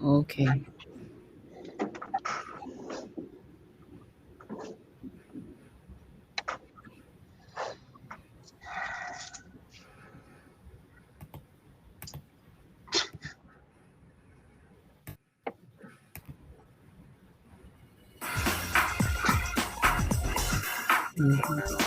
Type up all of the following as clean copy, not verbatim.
Okay. Mhm.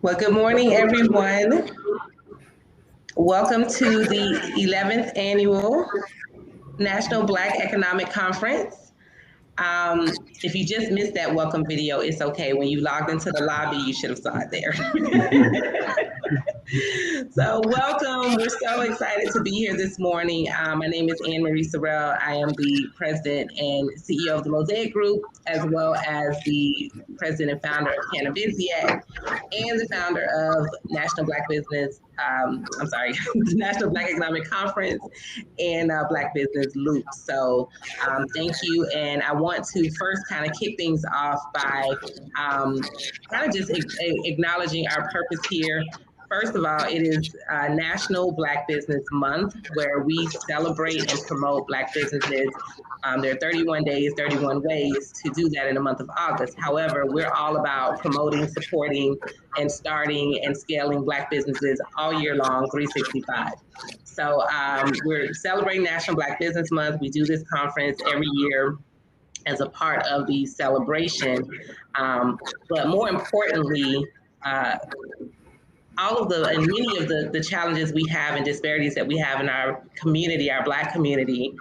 Well, good morning, everyone. Welcome to the 11th Annual National Black Economic Conference. If you just missed that welcome video, it's okay. When you logged into the lobby, you should have saw it there. So welcome. We're so excited to be here this morning. My name is Anne Marie Sorrell. I am the president and CEO of the Mosaic Group, as well as the president and founder of NBEC, and the founder of National Black Business, the National Black Economic Conference and Black Business Loop. So thank you. And I want to first kind of kick things off by kind of just acknowledging our purpose here. First of all, it is National Black Business Month, where we celebrate and promote Black businesses. There are 31 days, 31 ways to do that in the month of August. However, we're all about promoting, supporting, and starting and scaling Black businesses all year long, 365. So we're celebrating National Black Business Month. We do this conference every year as a part of the celebration. But more importantly, all of the and many of the challenges we have and disparities that we have in our community, our Black community,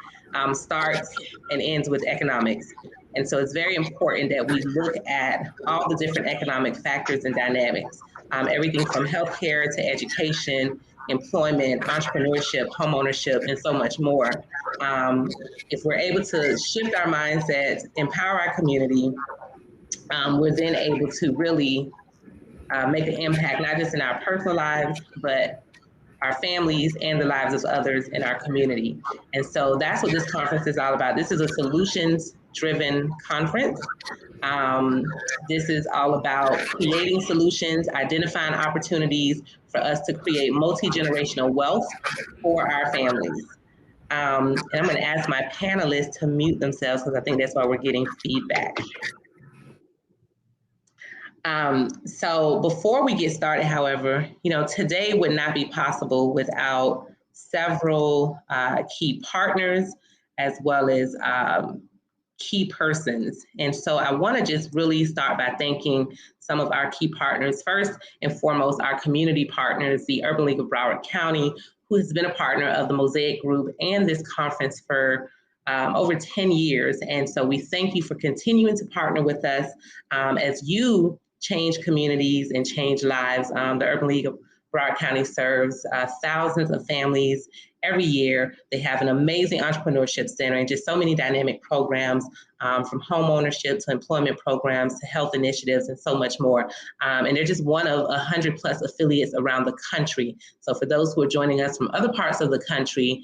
starts and ends with economics. And so it's very important that we look at all the different economic factors and dynamics, everything from healthcare to education, employment, entrepreneurship, homeownership, and so much more. If we're able to shift our mindset, empower our community, we're then able to really make an impact, not just in our personal lives, but our families and the lives of others in our community. And so that's what this conference is all about. This is a solutions-driven conference. This is all about creating solutions, identifying opportunities for us to create multi-generational wealth for our families. And I'm going to ask my panelists to mute themselves because I think that's why we're getting feedback. So before we get started, however, today would not be possible without several key partners as well as key persons. And so I want to just really start by thanking some of our key partners. First and foremost, our community partners, the Urban League of Broward County, who has been a partner of the Mosaic Group and this conference for over 10 years. And so we thank you for continuing to partner with us as you change communities and change lives. The Urban League of Broward County serves thousands of families every year. They have an amazing entrepreneurship center and just so many dynamic programs, from home ownership to employment programs to health initiatives and so much more. And they're just one of 100+ affiliates around the country. So for those who are joining us from other parts of the country,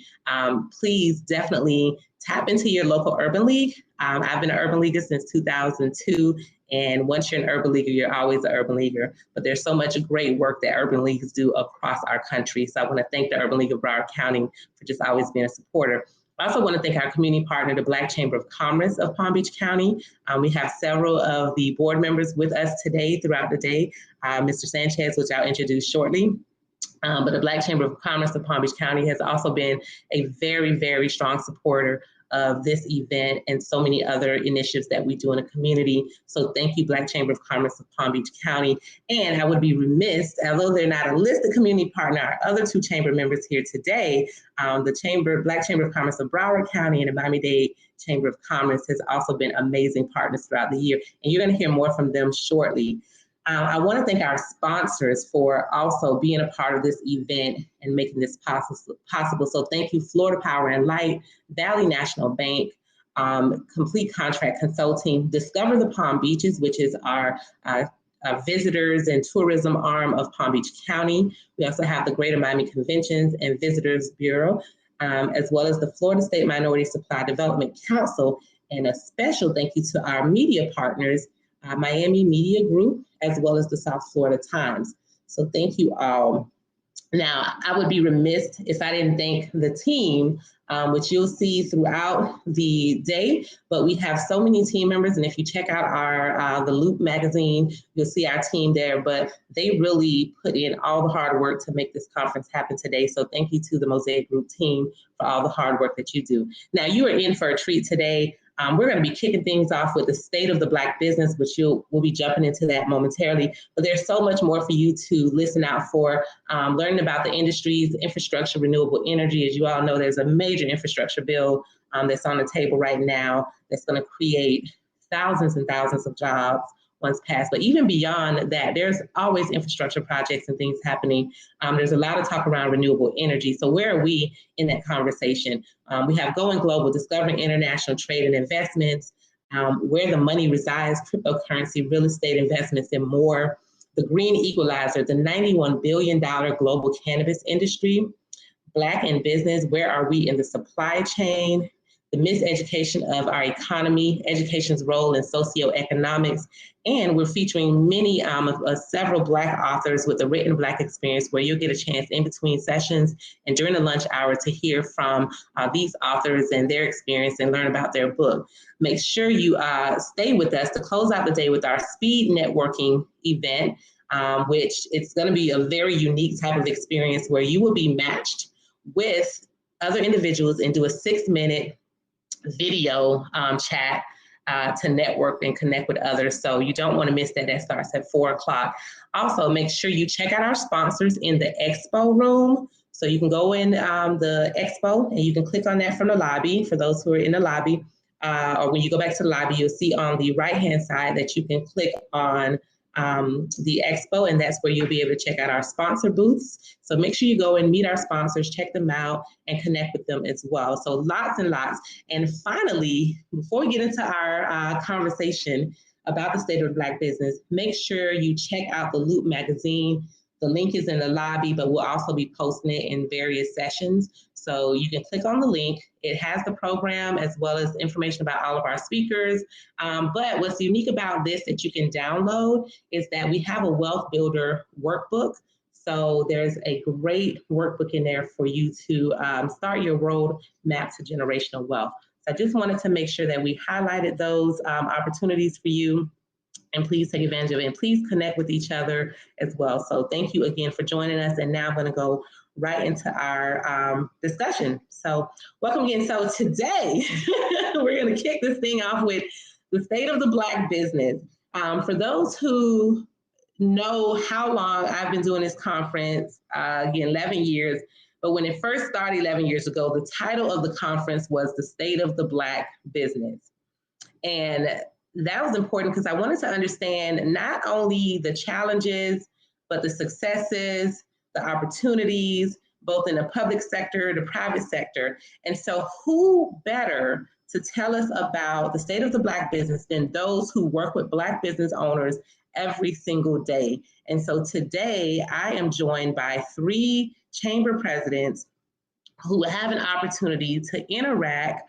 please definitely tap into your local Urban League. I've been an Urban Leaguer since 2002. And once you're an Urban Leaguer, you're always an Urban Leaguer. But there's so much great work that Urban Leagues do across our country. So I want to thank the Urban League of Broward County for just always being a supporter. I also want to thank our community partner, the Black Chamber of Commerce of Palm Beach County. We have several of the board members with us today throughout the day. Mr. Sanchez, which I'll introduce shortly. But the Black Chamber of Commerce of Palm Beach County has also been a very, very strong supporter of this event and so many other initiatives that we do in the community. So thank you, Black Chamber of Commerce of Palm Beach County. And I would be remiss, although they're not a listed community partner, our other two chamber members here today, the Black Chamber of Commerce of Broward County and the Miami-Dade Chamber of Commerce has also been amazing partners throughout the year. And you're going to hear more from them shortly. I want to thank our sponsors for also being a part of this event and making this possible. So thank you, Florida Power and Light, Valley National Bank, Complete Contract Consulting, Discover the Palm Beaches, which is our visitors and tourism arm of Palm Beach County. We also have the Greater Miami Conventions and Visitors Bureau, as well as the Florida State Minority Supply Development Council. And a special thank you to our media partners, Miami Media Group, as well as the South Florida Times. So thank you all. Now, I would be remiss if I didn't thank the team, which you'll see throughout the day, but we have so many team members, and if you check out our the Loop magazine, you'll see our team there, but they really put in all the hard work to make this conference happen today. So thank you to the Mosaic Group team for all the hard work that you do. Now, you are in for a treat today. We're going to be kicking things off with the state of the Black business, which we'll be jumping into that momentarily. But there's so much more for you to listen out for, learning about the industries, infrastructure, renewable energy. As you all know, there's a major infrastructure bill that's on the table right now that's going to create thousands and thousands of jobs once passed. But even beyond that, there's always infrastructure projects and things happening. There's a lot of talk around renewable energy. So where are we in that conversation? We have Going Global, Discovering International Trade and Investments, Where the Money Resides, Cryptocurrency, Real Estate Investments, and more. The Green Equalizer, the $91 billion global cannabis industry. Black in Business, Where Are We in the Supply Chain? The miseducation of our economy, education's role in socioeconomics, and we're featuring many several Black authors with a written Black experience, where you'll get a chance in between sessions and during the lunch hour to hear from these authors and their experience and learn about their book. Make sure you stay with us to close out the day with our speed networking event, which it's going to be a very unique type of experience where you will be matched with other individuals and do a 6-minute video chat to network and connect with others. So you don't want to miss that. That starts at 4 o'clock. Also, make sure you check out our sponsors in the expo room. So you can go in the expo and you can click on that from the lobby for those who are in the lobby. Or when you go back to the lobby, you'll see on the right-hand side that you can click on the expo, and that's where you'll be able to check out our sponsor booths. So make sure you go and meet our sponsors, check them out, and connect with them as well. So lots and lots. And finally, before we get into our conversation about the state of Black business, make sure you check out the Loop magazine. The link is in the lobby, but we'll also be posting it in various sessions. So you can click on the link. It has the program as well as information about all of our speakers. But what's unique about this that you can download is that we have a Wealth Builder workbook. So there's a great workbook in there for you to start your road map to generational wealth. So I just wanted to make sure that we highlighted those opportunities for you. And please take advantage of it. And please connect with each other as well. So thank you again for joining us. And now I'm going to go right into our discussion. So welcome again. So today, we're going to kick this thing off with the state of the Black business. For those who know how long I've been doing this conference, again, 11 years. But when it first started 11 years ago, the title of the conference was The State of the Black Business. And that was important because I wanted to understand not only the challenges, but the successes, the opportunities, both in the public sector, the private sector. And so who better to tell us about the state of the Black business than those who work with Black business owners every single day. And so today I am joined by 3 chamber presidents who have an opportunity to interact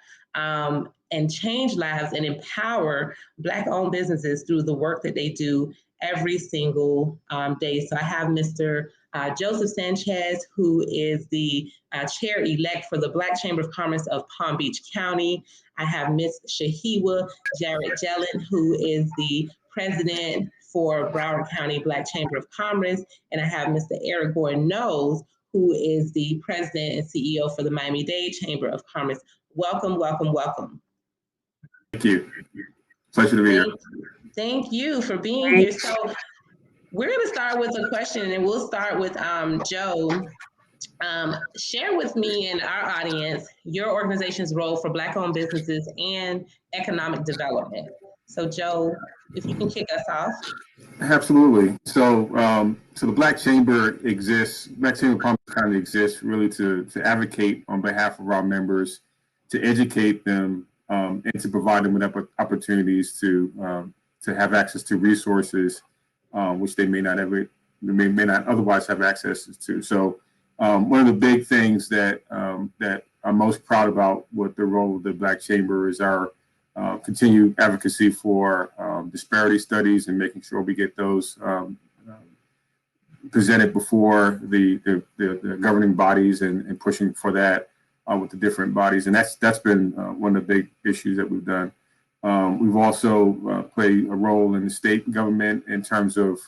and change lives and empower Black-owned businesses through the work that they do every single day. So I have Mr. Joseph Sanchez, who is the chair-elect for the Black Chamber of Commerce of Palm Beach County. I have Ms. Shahiwa Jarrett-Jellin, who is the president for Broward County Black Chamber of Commerce. And I have Mr. Eric Gordon-Knowles, who is the president and CEO for the Miami-Dade Chamber of Commerce. welcome, welcome, welcome. Thank you. Pleasure to be here. Thank you for being here. So we're going to start with a question, and we'll start with Joe. Share with me and our audience your organization's role for Black-owned businesses and economic development. So Joe, if you can kick us off. Absolutely. So, the Black Chamber exists. Black Chamber of Palm Beach County exists really to advocate on behalf of our members, to educate them, and to provide them with opportunities to have access to resources, which they may not otherwise have access to. So, one of the big things that I'm most proud about with the role of the Black Chamber is our continued advocacy for disparity studies and making sure we get those presented before the governing bodies and pushing for that with the different bodies. And that's been one of the big issues that we've done. We've also played a role in the state government in terms of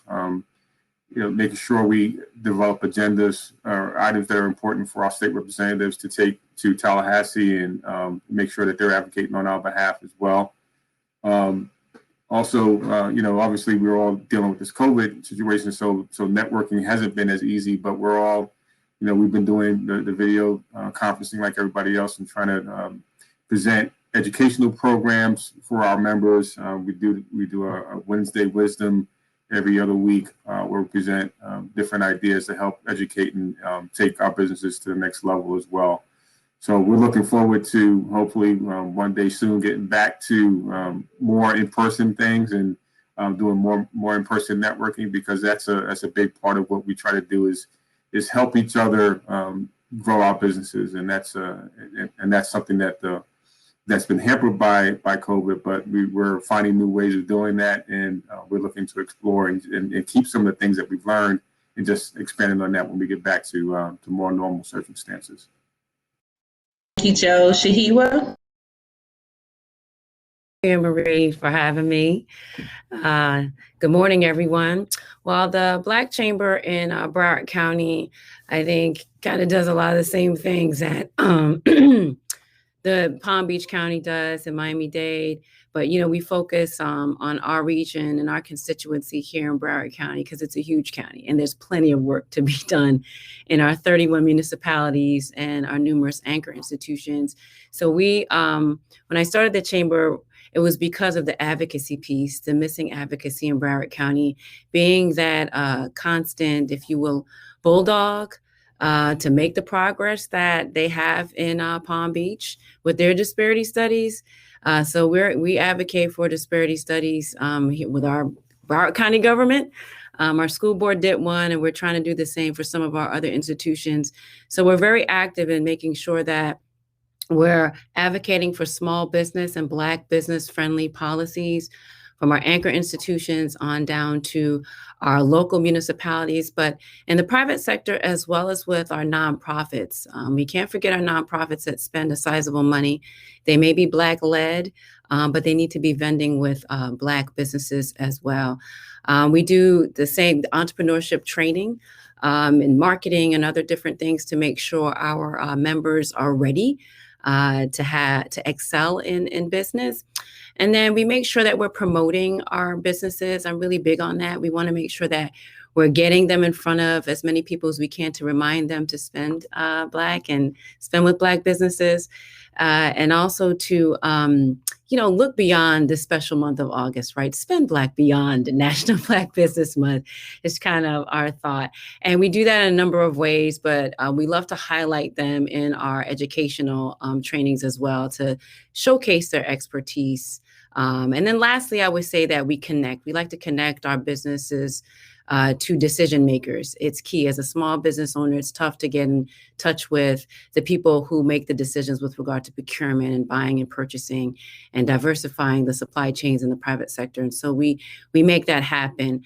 making sure we develop agendas or items that are important for our state representatives to take to Tallahassee and make sure that they're advocating on our behalf as well. Obviously we're all dealing with this COVID situation, so networking hasn't been as easy, but we're all, we've been doing the video conferencing like everybody else and trying to present educational programs for our members. We do a Wednesday Wisdom every other week where we present different ideas to help educate and take our businesses to the next level as well. So we're looking forward to hopefully one day soon getting back to more in-person things and doing more in-person networking, because that's a big part of what we try to do is help each other grow our businesses, and that's something that's been hampered by COVID, but we're finding new ways of doing that, and we're looking to explore and keep some of the things that we've learned and just expanding on that when we get back to more normal circumstances. Thank you, Joe. Shahiwa? Thank you, Marie, for having me. Good morning, everyone. Well, the Black Chamber in Broward County, I think, kind of does a lot of the same things that the Palm Beach County does and Miami-Dade, but we focus on our region and our constituency here in Broward County because it's a huge county and there's plenty of work to be done in our 31 municipalities and our numerous anchor institutions. So when I started the chamber, it was because of the advocacy piece, the missing advocacy in Broward County, being that constant, if you will, bulldog to make the progress that they have in Palm Beach with their disparity studies. So we advocate for disparity studies with our Broward County government. Our school board did one, and we're trying to do the same for some of our other institutions. So we're very active in making sure that we're advocating for small business and Black business friendly policies from our anchor institutions on down to our local municipalities, but in the private sector, as well as with our nonprofits. We can't forget our nonprofits that spend a sizable money. They may be Black led, but they need to be vending with Black businesses as well. We do the same entrepreneurship training and marketing and other different things to make sure our members are ready to excel in business. And then we make sure that we're promoting our businesses. I'm really big on that. We want to make sure that we're getting them in front of as many people as we can to remind them to spend Black and spend with Black businesses. And also to, look beyond the special month of August, right? Spend Black beyond National Black Business Month is kind of our thought. And we do that in a number of ways, but we love to highlight them in our educational trainings as well to showcase their expertise. And then lastly, I would say that we connect. We like to connect our businesses to decision makers. It's key. As a small business owner, it's tough to get in touch with the people who make the decisions with regard to procurement and buying and purchasing and diversifying the supply chains in the private sector. And so we make that happen.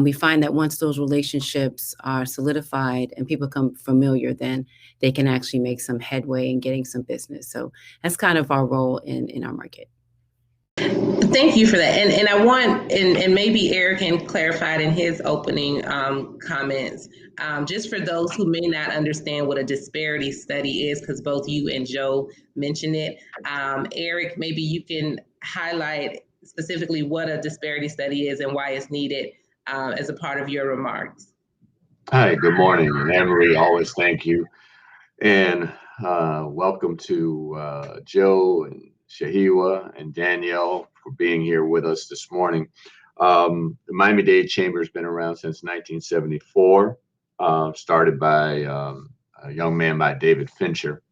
We find that once those relationships are solidified and people become familiar, then they can actually make some headway in getting some business. So that's kind of our role in our market. Thank you for that. And I want, and maybe Eric can clarify it in his opening comments, just for those who may not understand what a disparity study is, because both you and Joe mentioned it. Eric, maybe you can highlight specifically what a disparity study is and why it's needed as a part of your remarks. Hi, good morning. And Anne-Marie, always thank you. And welcome to Joe and Shahiwa and Danielle for being here with us this morning. The Miami-Dade Chamber has been around since 1974, started by a young man by David Fincher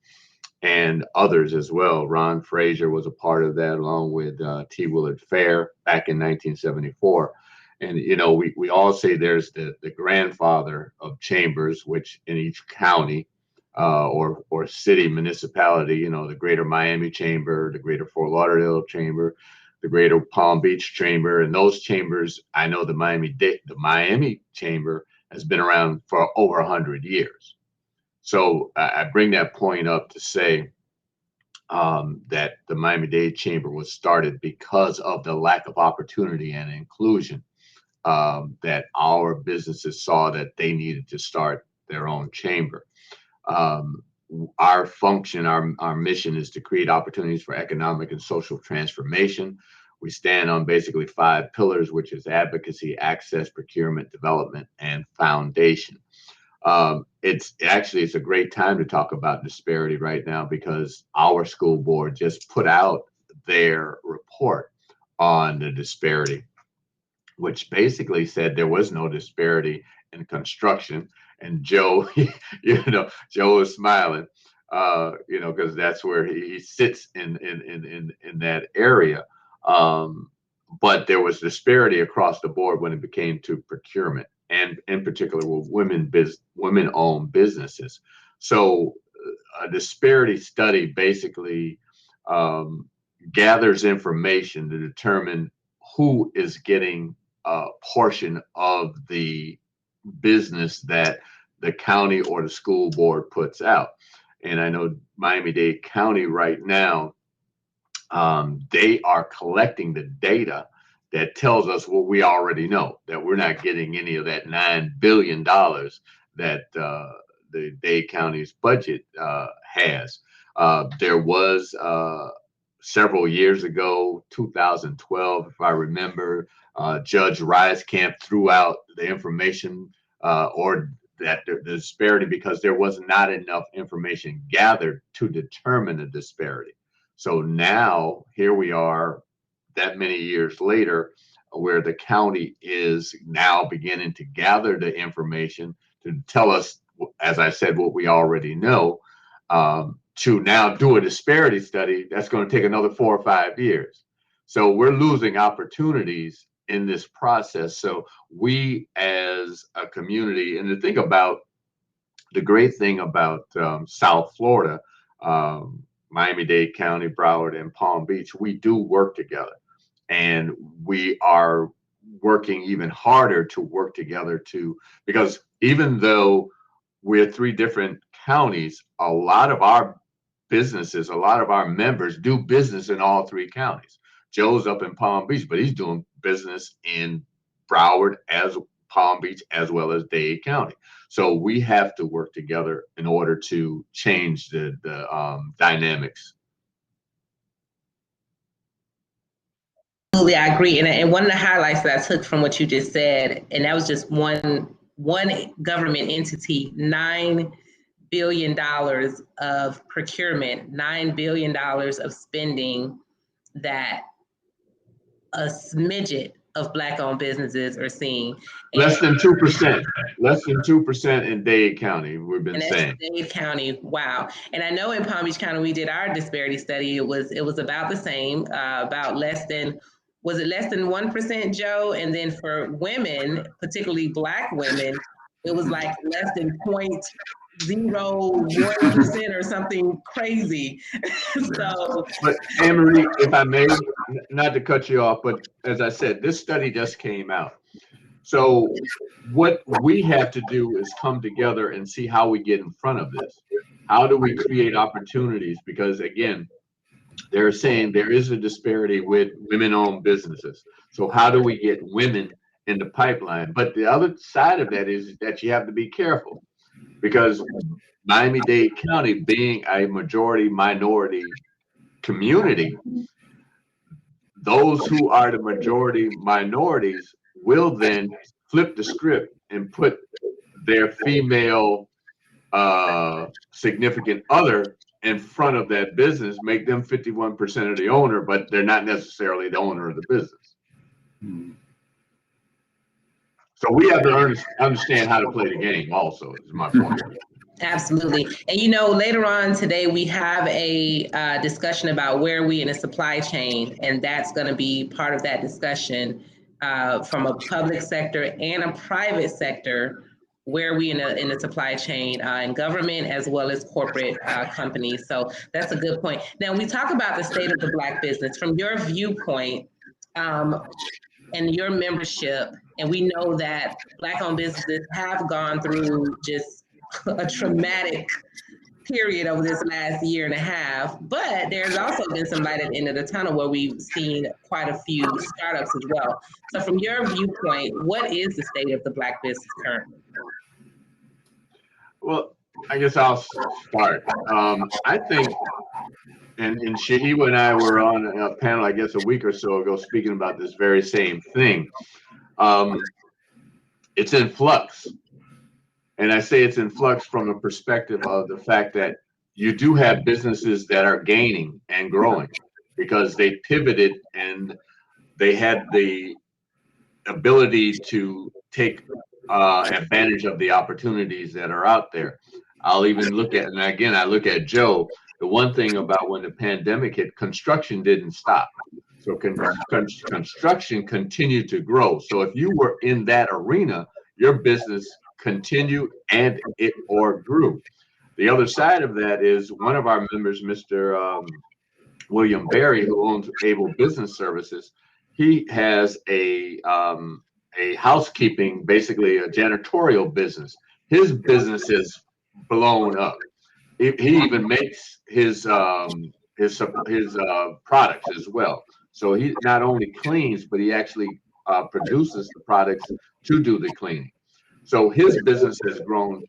and others as well. Ron Frazier was a part of that, along with T. Willard Fair back in 1974. And, you know, we all say there's the grandfather of chambers, which in each county or city municipality, you know, the Greater Miami Chamber, the Greater Fort Lauderdale Chamber, the Greater Palm Beach Chamber, and those chambers, I know the Miami Chamber has been around for over 100 years. So I bring that point up to say that the Miami-Dade Chamber was started because of the lack of opportunity and inclusion, that our businesses saw that they needed to start their own chamber. Our function, our mission is to create opportunities for economic and social transformation. We stand on basically 5 pillars, which is advocacy, access, procurement, development, and foundation. It's a great time to talk about disparity right now, because our school board just put out their report on the disparity, which basically said there was no disparity in construction. And Joe, Joe is smiling, because that's where he sits in that area. But there was disparity across the board when it came to procurement, and in particular with women-owned businesses. So a disparity study basically gathers information to determine who is getting a portion of the business that the county or the school board puts out. And I know Miami-Dade County right now, they are collecting the data that tells us what we already know, that we're not getting any of that $9 billion that the Dade County's budget has. There was several years ago, 2012, if I remember, Judge Risecamp threw out the information or that the disparity because there was not enough information gathered to determine the disparity. So now here we are that many years later, where the county is now beginning to gather the information to tell us, as I said, what we already know, to now do a disparity study that's going to take another 4 or 5 years. So we're losing opportunities in this process. So we as a community, and the great thing about South Florida, Miami-Dade County, Broward, and Palm Beach, we do work together. And we are working even harder to work together because even though we're 3 different counties, a lot of our businesses, a lot of our members do business in all 3 counties. Joe's up in Palm Beach, but he's doing business in Broward, Palm Beach, as well as Dade County. So we have to work together in order to change the dynamics. Absolutely, I agree. And one of the highlights that I took from what you just said, and that was just one government entity, $9 billion of procurement, $9 billion of spending that a smidget of Black-owned businesses are seeing. Less than 2%. Less than 2% in Dade County, we've been saying. Dade County, wow. And I know in Palm Beach County, we did our disparity study. It was about the same, about less than 1%, Joe? And then for women, particularly Black women, it was like less than 0.01% or something crazy. So, but Anne-Marie, if I may, not to cut you off, but as I said, this study just came out. So what we have to do is come together and see how we get in front of this. How do we create opportunities? Because again, they're saying there is a disparity with women-owned businesses. So how do we get women in the pipeline? But the other side of that is that you have to be careful, because Miami-Dade County being a majority minority community, those who are the majority minorities will then flip the script and put their female significant other in front of that business, make them 51% of the owner, but they're not necessarily the owner of the business. So we have to understand how to play the game also, is my point. Absolutely. And you know, later on today, we have a discussion about where we in the supply chain, and that's going to be part of that discussion from a public sector and a private sector, where we in the supply chain in government as well as corporate companies. So that's a good point. Now, we talk about the state of the Black business from your viewpoint and your membership, and we know that Black-owned businesses have gone through just a traumatic period over this last year and a half, but there's also been some light at the end of the tunnel where we've seen quite a few startups as well. So from your viewpoint, what is the state of the Black business currently? Well, I guess I'll start. I think, and Shahiwa and I were on a panel, I guess, a week or so ago, speaking about this very same thing. It's in flux. And I say it's in flux from the perspective of the fact that you do have businesses that are gaining and growing because they pivoted and they had the ability to take advantage of the opportunities that are out there. I'll even look at, and again, I look at Joe, the one thing about when the pandemic hit, construction didn't stop. So construction continued to grow. So if you were in that arena, your business continued and it or grew. The other side of that is one of our members, Mr. William Berry, who owns Able Business Services. He has a housekeeping, basically a janitorial business. His business is blown up. He even makes his products as well. So he not only cleans, but he actually produces the products to do the cleaning. So his business has grown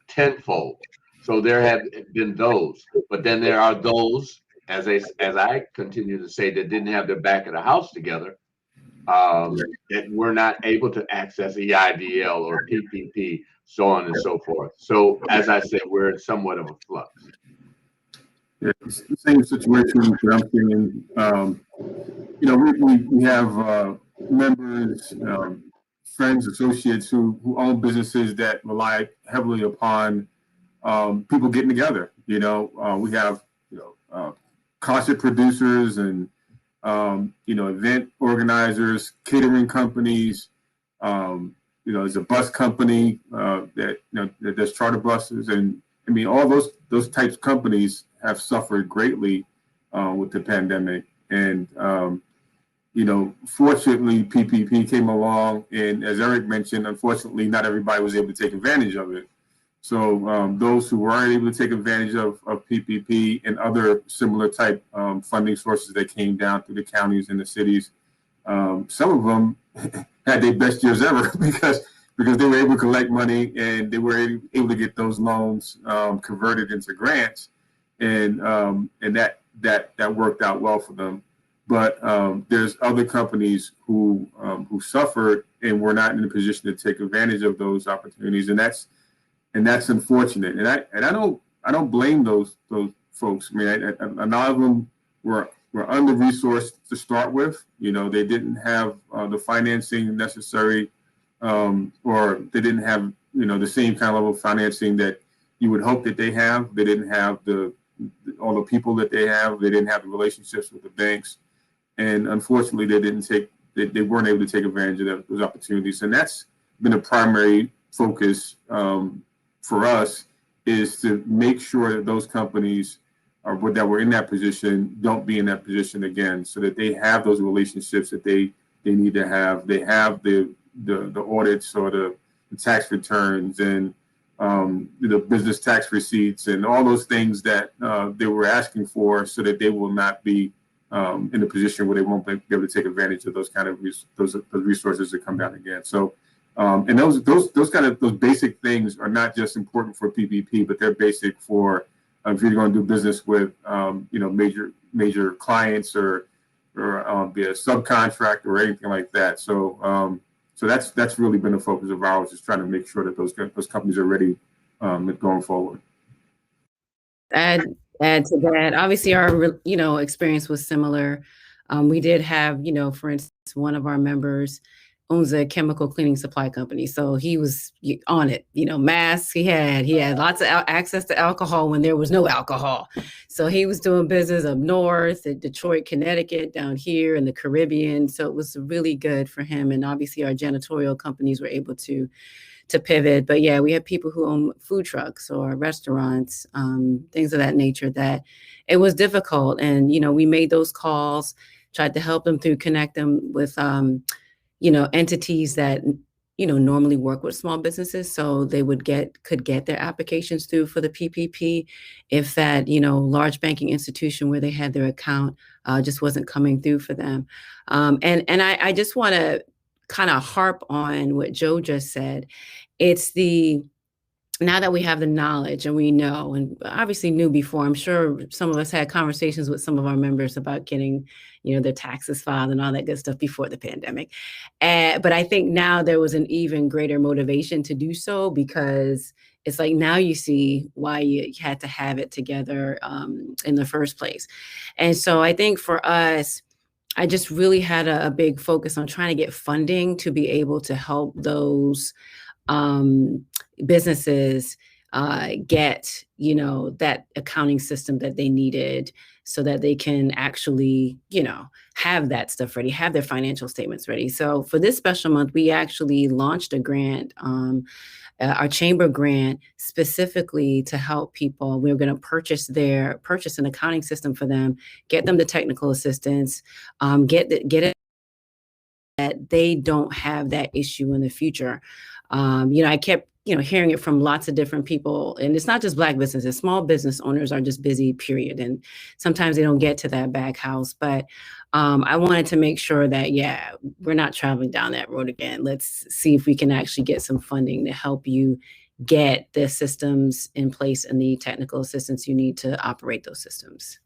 tenfold. So there have been those, but then there are those, as I continue to say, that didn't have their back of the house together, that were not able to access EIDL or PPP, so on and so forth. So as I said, we're in somewhat of a flux. Yeah, it's the same situation that I'm seeing. You know, we have members, friends, associates who own businesses that rely heavily upon people getting together. You know, we have concert producers and event organizers, catering companies. There's a bus company that does charter buses, and I mean all those types of companies have suffered greatly with the pandemic. And fortunately, PPP came along, and as Eric mentioned, unfortunately, not everybody was able to take advantage of it. So those who weren't able to take advantage of PPP and other similar type funding sources that came down through the counties and the cities, some of them had their best years ever because they were able to collect money and they were able to get those loans converted into grants, and that worked out well for them. But there's other companies who suffered and were not in a position to take advantage of those opportunities, and that's unfortunate. And I don't blame those folks. I mean, a lot of them were under resourced to start with. They didn't have the financing necessary, or they didn't have the same kind of level of financing that you would hope that they have. They didn't have all the people that they have. They didn't have the relationships with the banks. And unfortunately, they weren't able to take advantage of those opportunities. And that's been a primary focus for us, is to make sure that those companies that were in that position don't be in that position again, so that they have those relationships that they need to have. They have the audits or the tax returns and the business tax receipts and all those things that they were asking for, so that they will not be in a position where they won't be able to take advantage of those kind of those resources that come down again. So, and those basic things are not just important for PPP, but they're basic for if you're going to do business with major clients or be a subcontractor or anything like that. So so that's really been a focus of ours, is trying to make sure that those companies are ready going forward. Add to that, obviously our experience was similar. We did have, for instance, one of our members owns a chemical cleaning supply company, so he was on it. Masks, he had lots of access to alcohol when there was no alcohol. So he was doing business up north at Detroit, Connecticut, down here in the Caribbean. So it was really good for him, and obviously our janitorial companies were able to pivot. But yeah, we have people who own food trucks or restaurants, things of that nature, that it was difficult. And, we made those calls, tried to help them connect them with, entities that, normally work with small businesses. So they could get their applications through for the PPP if that, large banking institution where they had their account just wasn't coming through for them. And I just want to kind of harp on what Joe just said. It's now that we have the knowledge and we know, and obviously knew before, I'm sure some of us had conversations with some of our members about getting, their taxes filed and all that good stuff before the pandemic. But I think now there was an even greater motivation to do so, because it's like now you see why you had to have it together in the first place. And so I think for us, I just really had a big focus on trying to get funding to be able to help those businesses get, that accounting system that they needed, so that they can actually, have that stuff ready, have their financial statements ready. So for this special month, we actually launched a grant, our chamber grant, specifically to help people. We were going to purchase an accounting system for them, get them the technical assistance, get it that they don't have that issue in the future. I kept, hearing it from lots of different people, and it's not just Black businesses, small business owners are just busy, period. And sometimes they don't get to that back house, but I wanted to make sure that, we're not traveling down that road again. Let's see if we can actually get some funding to help you get the systems in place and the technical assistance you need to operate those systems.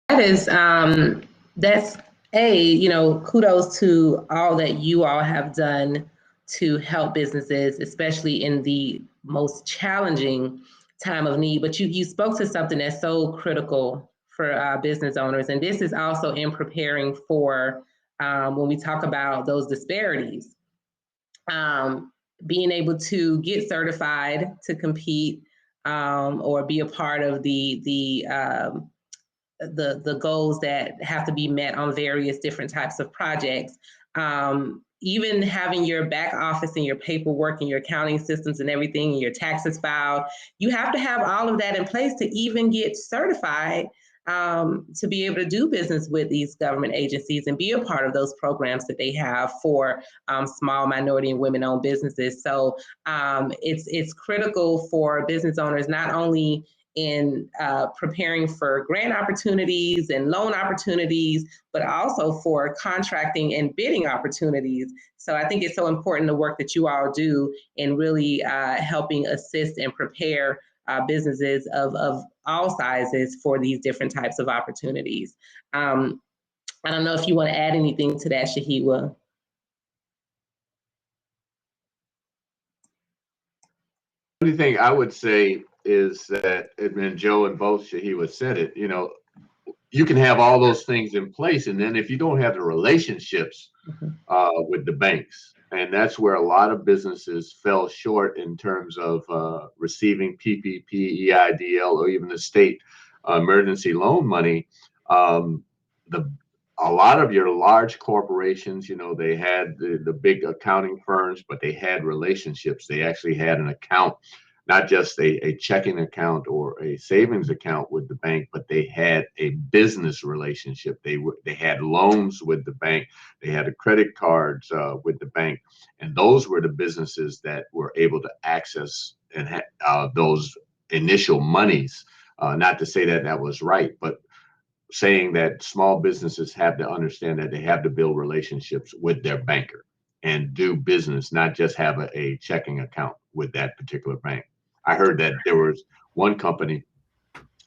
That's kudos to all that you all have done to help businesses, especially in the most challenging time of need. But you spoke to something that's so critical for business owners. And this is also in preparing for when we talk about those disparities. Being able to get certified to compete or be a part of the goals that have to be met on various different types of projects. Even having your back office and your paperwork and your accounting systems and everything and your taxes filed, you have to have all of that in place to even get certified to be able to do business with these government agencies and be a part of those programs that they have for small, minority, and women-owned businesses. So it's critical for business owners, not only in preparing for grant opportunities and loan opportunities, but also for contracting and bidding opportunities. So I think it's so important the work that you all do in really helping assist and prepare businesses of all sizes for these different types of opportunities. I don't know if you want to add anything to that, Shahiwa. The only thing I would say is that, and Joe and both Shahiwa said it, you can have all those things in place, and then if you don't have the relationships with the banks, and that's where a lot of businesses fell short in terms of receiving PPP, EIDL, or even the state emergency loan money. A lot of your large corporations, they had the big accounting firms, but they had relationships. They actually had an account not just a checking account or a savings account with the bank, but they had a business relationship. They had loans with the bank. They had a credit cards with the bank, and those were the businesses that were able to access and those initial monies. Not to say that that was right, but saying that small businesses have to understand that they have to build relationships with their banker and do business, not just have a checking account with that particular bank. I heard that there was one company,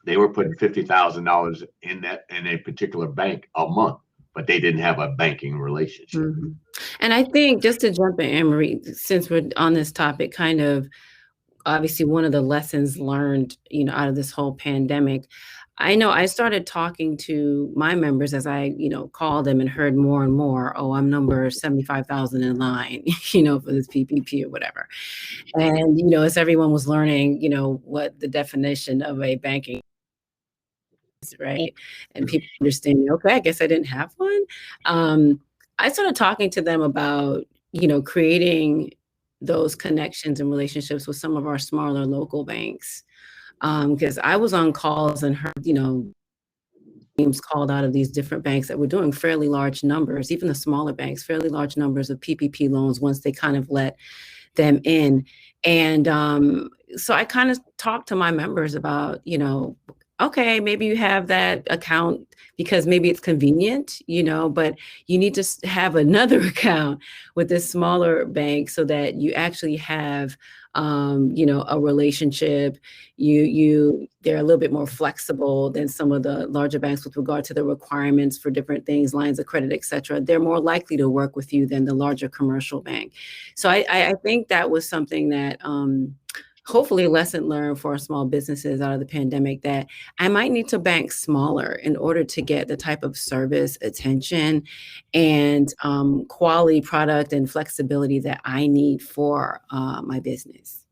they were putting $50,000 in a particular bank a month, but they didn't have a banking relationship. Mm-hmm. And I think, just to jump in, Anne Marie, since we're on this topic, kind of obviously one of the lessons learned, out of this whole pandemic, I know I started talking to my members as I, called them and heard more and more, oh, I'm number 75,000 in line, for this PPP or whatever. And, as everyone was learning, what the definition of a banking is, right? And people understanding, okay, I guess I didn't have one. I started talking to them about, creating those connections and relationships with some of our smaller local banks. Because I was on calls and heard, names called out of these different banks that were doing fairly large numbers, even the smaller banks, fairly large numbers of PPP loans once they kind of let them in. And so I kind of talked to my members about, okay, maybe you have that account because maybe it's convenient, but you need to have another account with this smaller bank so that you actually have, a relationship. They're a little bit more flexible than some of the larger banks with regard to the requirements for different things, lines of credit, et cetera. They're more likely to work with you than the larger commercial bank. So I think that was something that, hopefully a lesson learned for small businesses out of the pandemic, that I might need to bank smaller in order to get the type of service, attention, and quality product and flexibility that I need for my business.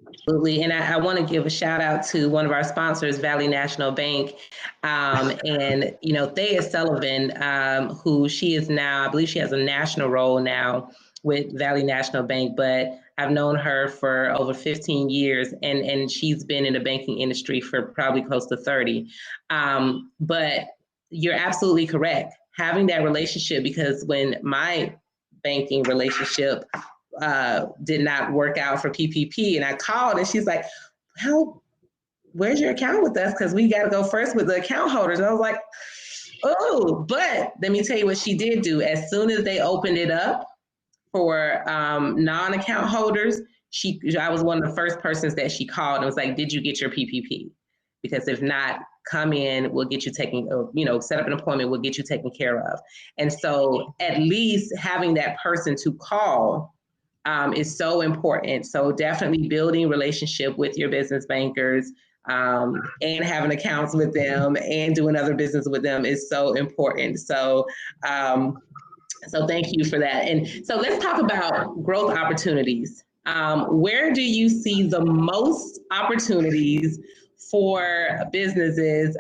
Absolutely. And I want to give a shout out to one of our sponsors, Valley National Bank. And, Thea Sullivan, who she is now, I believe she has a national role now with Valley National Bank, but I've known her for over 15 years, and she's been in the banking industry for probably close to 30. But you're absolutely correct. Having that relationship, because when my banking relationship did not work out for PPP, and I called and she's like, where's your account with us? Because we got to go first with the account holders. And I was like, oh, but let me tell you what she did do. As soon as they opened it up for non-account holders, I was one of the first persons that she called and was like, did you get your PPP? Because if not, come in, we'll get you set up an appointment, we'll get you taken care of. And so at least having that person to call is so important. So definitely building relationship with your business bankers and having accounts with them and doing other business with them is so important. So thank you for that. And so let's talk about growth opportunities. Where do you see the most opportunities for businesses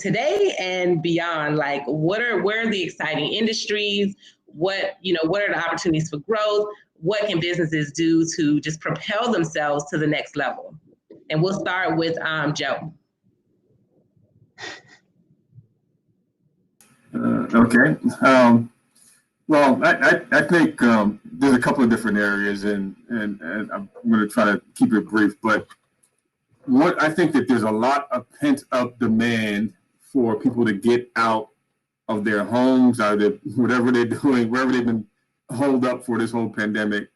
today and beyond? Like, where are the exciting industries? What are the opportunities for growth? What can businesses do to just propel themselves to the next level? And we'll start with Joe. Okay. Well, I think there's a couple of different areas, and I'm going to try to keep it brief. But I think that there's a lot of pent up demand for people to get out of their homes, out of whatever they're doing, wherever they've been holed up for this whole pandemic.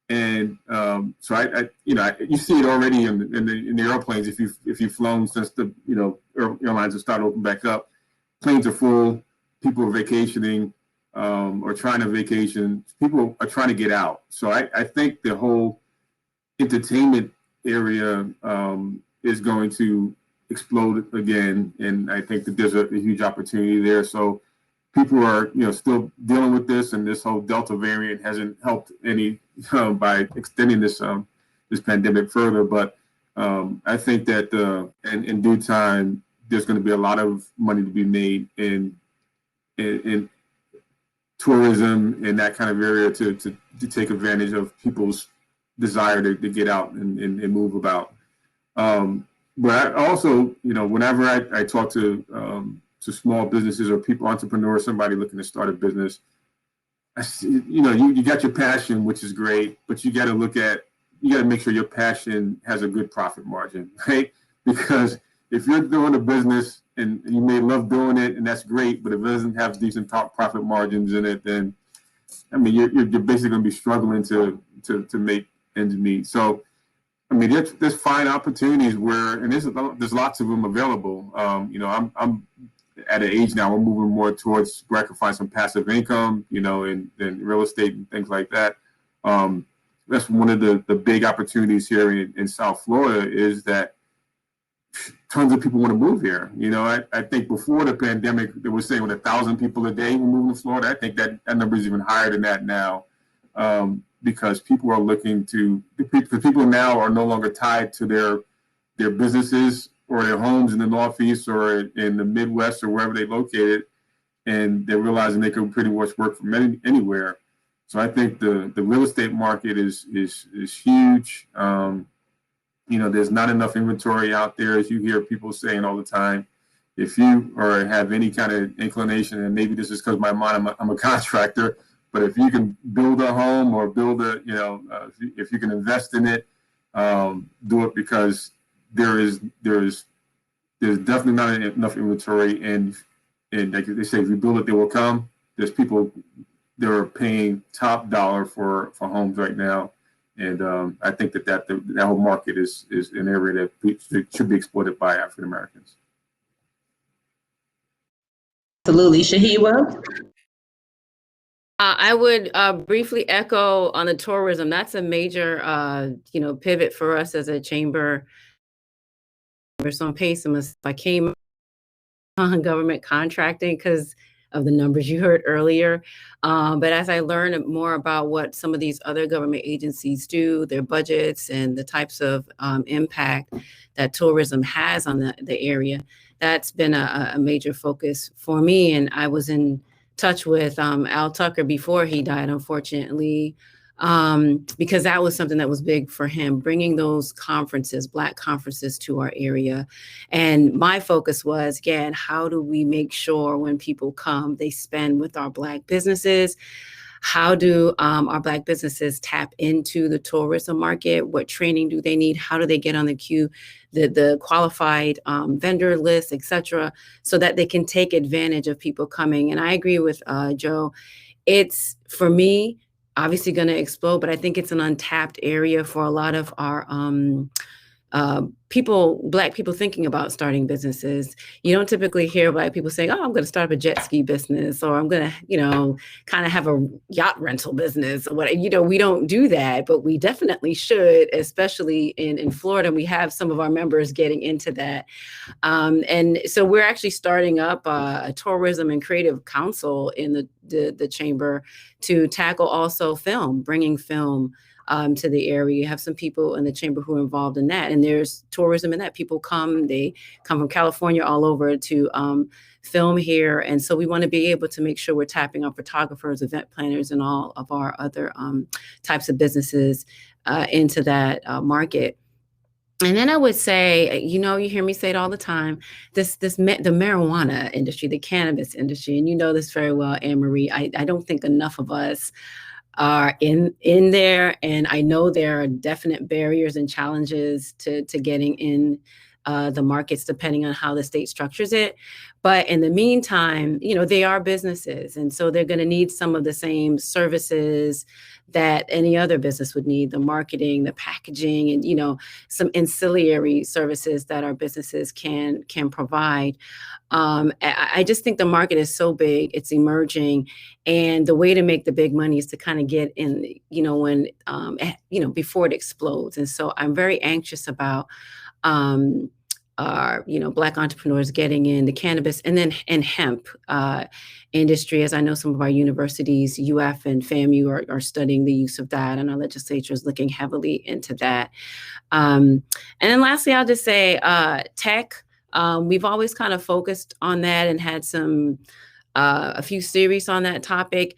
And so you see it already in the airplanes. If you've flown since the airlines have started opening back up, planes are full. People are vacationing. Or trying to vacation, people are trying to get out. So I think the whole entertainment area is going to explode again, and I think that there's a huge opportunity there. So people are still dealing with this, and this whole Delta variant hasn't helped any by extending this pandemic further. But I think that in due time, there's going to be a lot of money to be made in tourism in that kind of area to take advantage of people's desire to get out and move about. But I also, whenever I talk to small businesses or people, entrepreneurs, somebody looking to start a business, I see, you got your passion, which is great, but you got to make sure your passion has a good profit margin, right? Because if you're doing a business and you may love doing it, and that's great, but if it doesn't have decent top profit margins in it, then you're basically going to be struggling to make ends meet. So, there's fine opportunities where, and there's lots of them available. I'm at an age now, we're moving more towards where I can find some passive income, and real estate and things like that. That's one of the big opportunities here in South Florida, is that tons of people want to move here. I think before the pandemic, they were saying 1,000 people a day were moving to Florida. I think that number is even higher than that now, because people are looking because people now are no longer tied to their businesses or their homes in the Northeast or in the Midwest or wherever they're located, and they're realizing they can pretty much work from anywhere. So I think the real estate market is huge. There's not enough inventory out there, as you hear people saying all the time. If you have any kind of inclination, and maybe this is because I'm a contractor, but if you can build a home or build if you can invest in it, do it, because there's definitely not enough inventory, and like they say, if you build it, they will come. There's people that are paying top dollar for homes right now. And I think that whole market is an area that should be exploited by African Americans. Absolutely. Shahiwa? I would briefly echo on the tourism. That's a major, pivot for us as a chamber. We're so pessimistic. I came on government contracting because of the numbers you heard earlier. But as I learned more about what some of these other government agencies do, their budgets, and the types of impact that tourism has on the area, that's been a major focus for me. And I was in touch with Al Tucker before he died, unfortunately, because that was something that was big for him, bringing those conferences, Black conferences, to our area. And my focus was, again, how do we make sure when people come, they spend with our Black businesses? How do our Black businesses tap into the tourism market? What training do they need? How do they get on the queue, the qualified vendor list, et cetera, so that they can take advantage of people coming? And I agree with Joe. It's, for me, obviously going to explode, but I think it's an untapped area for a lot of our Black people thinking about starting businesses. You don't typically hear Black people saying, "Oh, I'm going to start up a jet ski business," or "I'm going to, kind of have a yacht rental business." Or what, we don't do that, but we definitely should, especially in Florida. We have some of our members getting into that, and so we're actually starting up a tourism and creative council in the chamber to tackle also bringing film to the area. You have some people in the chamber who are involved in that, and there's tourism in that. People they come from California all over to film here, and so we want to be able to make sure we're tapping on photographers, event planners, and all of our other types of businesses into that market. And then I would say, you hear me say it all the time, the marijuana industry, the cannabis industry, and you know this very well, Anne Marie. I don't think enough of us are in there, and I know there are definite barriers and challenges to getting in the markets, depending on how the state structures it. But in the meantime, they are businesses, and so they're going to need some of the same services that any other business would need: the marketing, the packaging, and some ancillary services that our businesses can provide. I just think the market is so big, it's emerging, and the way to make the big money is to kind of get in, when before it explodes. And so I'm very anxious about our Black entrepreneurs getting in the cannabis and hemp industry, as I know some of our universities, UF and FAMU, are studying the use of that, and our legislature is looking heavily into that. And then lastly, I'll just say tech. We've always kind of focused on that and had a few series on that topic.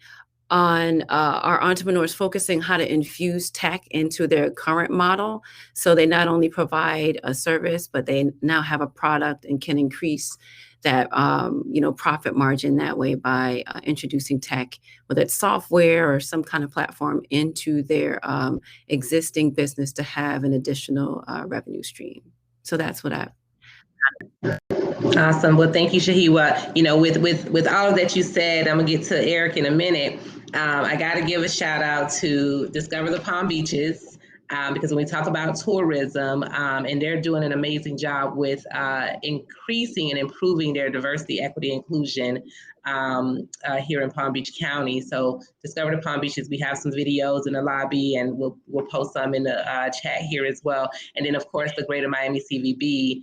on our entrepreneurs focusing how to infuse tech into their current model. So they not only provide a service, but they now have a product and can increase that profit margin that way by introducing tech, whether it's software or some kind of platform, into their existing business to have an additional revenue stream. So that's what I. Awesome. Well, thank you, Shahiwa. With all that you said, I'm gonna get to Eric in a minute. I got to give a shout out to Discover the Palm Beaches. Because when we talk about tourism, and they're doing an amazing job with increasing and improving their diversity, equity, inclusion here in Palm Beach County. So Discover the Palm Beaches, we have some videos in the lobby, and we'll post some in the chat here as well. And then, of course, the Greater Miami CVB,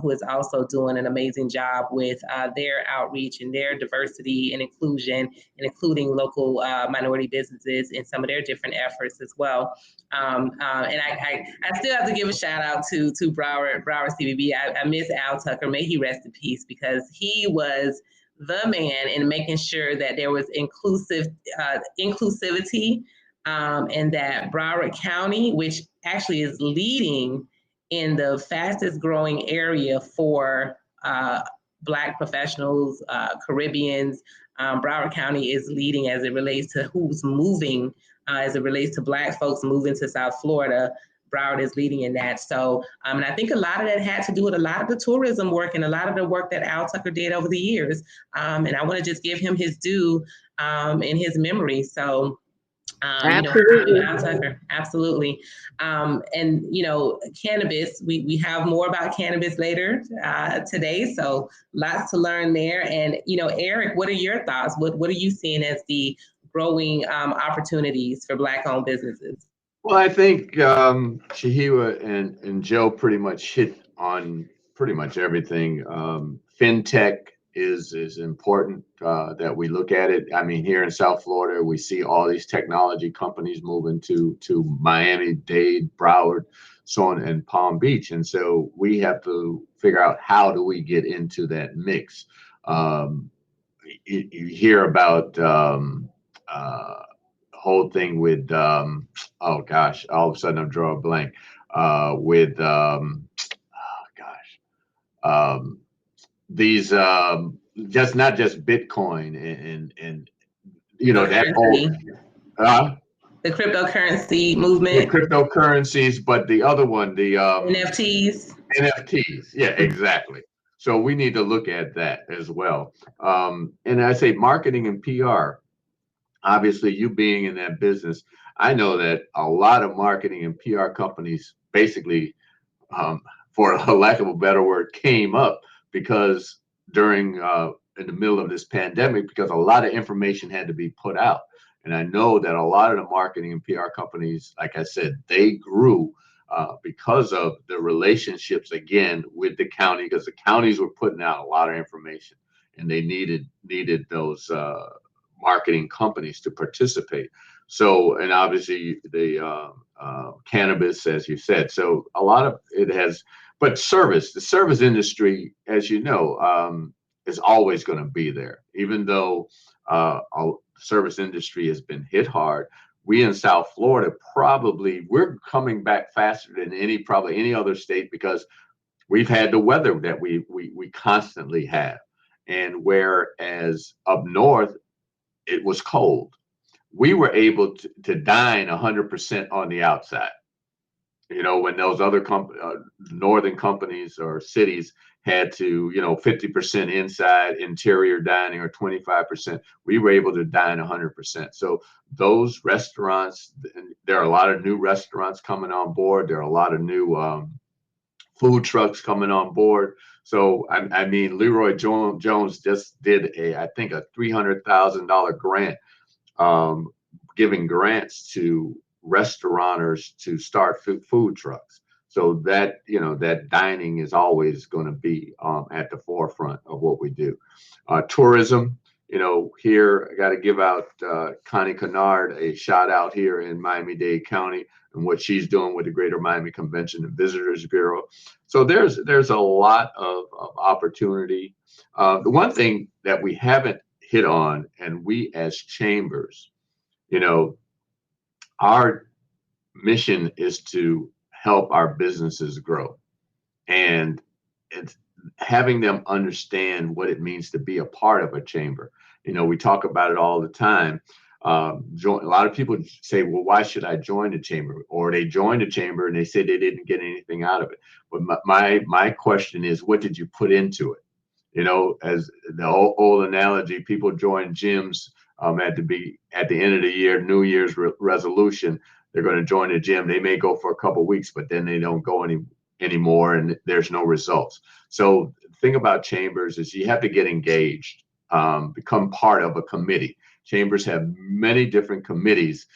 who is also doing an amazing job with their outreach and their diversity and inclusion, and including local minority businesses in some of their different efforts as well. And I still have to give a shout out to Broward CVB. I miss Al Tucker. May he rest in peace, because he was the man in making sure that there was inclusivity, and that Broward County, which actually is leading in the fastest growing area for Black professionals, Caribbeans. Broward County is leading as it relates to who's moving, as it relates to Black folks moving to South Florida. Broward is leading in that. So, and I think a lot of that had to do with a lot of the tourism work and a lot of the work that Al Tucker did over the years. And I want to just give him his due in his memory. So, Absolutely. Al Tucker, absolutely. And, cannabis, we have more about cannabis later today. So lots to learn there. And, Eric, what are your thoughts? What are you seeing as the growing opportunities for Black-owned businesses? Well, I think Shahiwa and Joe pretty much hit on pretty much everything. Fintech is important that we look at it. I mean, here in South Florida, we see all these technology companies moving to Miami-Dade, Broward, so on, and Palm Beach. And so we have to figure out, how do we get into that mix? You hear about whole thing with oh gosh, all of a sudden I'm drawing a blank with these just not just Bitcoin and that whole the cryptocurrency movement, the cryptocurrencies, but the other one, the NFTs. Yeah, exactly. So we need to look at that as well. And I say marketing and PR. Obviously, you being in that business, I know that a lot of marketing and PR companies basically, for a lack of a better word, came up because during in the middle of this pandemic, because a lot of information had to be put out. And I know that a lot of the marketing and PR companies, like I said, they grew because of the relationships, again, with the county, because the counties were putting out a lot of information, and they needed those marketing companies to participate. So, and obviously the cannabis, as you said, so a lot of it has, but the service industry, as you know, is always going to be there. Even though our service industry has been hit hard, we in South Florida, we're coming back faster than probably any other state, because we've had the weather that we constantly have. And whereas up north, it was cold, we were able to dine 100% on the outside. When those other northern companies or cities had to, 50% inside interior dining or 25%, we were able to dine 100%. So those restaurants, there are a lot of new restaurants coming on board. There are a lot of new food trucks coming on board. So, I mean, Leroy Jones just did I think a $300,000 grant, giving grants to restaurateurs to start food trucks. So that, that dining is always going to be at the forefront of what we do. Tourism, here I got to give out Connie Kennard a shout out here in Miami-Dade County and what she's doing with the Greater Miami Convention and Visitors Bureau. So there's a lot of opportunity. The one thing that we haven't hit on, and we as chambers You know, our mission is to help our businesses grow, and it's having them understand what it means to be a part of a chamber. You know, we talk about it all the time. A lot of people say, well, why should I join the chamber? Or they join the chamber and they say they didn't get anything out of it. But my question is, what did you put into it? You know, as the old analogy, people join gyms at the end of the year, New Year's resolution. They're going to join a gym. They may go for a couple of weeks, but then they don't go anymore, and there's no results. So the thing about chambers is you have to get engaged, become part of a committee. Chambers have many different committees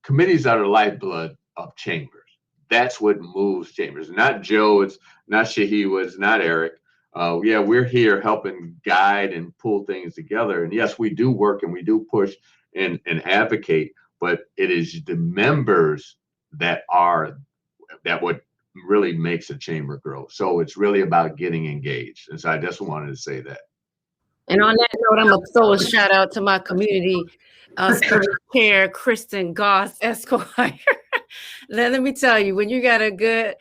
committees are the lifeblood of chambers. That's what moves chambers. Not Joe, it's not Shahiwa, it's not Eric. Yeah, we're here helping guide and pull things together. And yes, we do work and we do push and advocate, but it is the members that what really makes a chamber grow. So it's really about getting engaged. And so I just wanted to say that. And on that note, I'm going to throw a shout out to my community service chair, Kristen Goss Esquire. Let me tell you, when you got a good,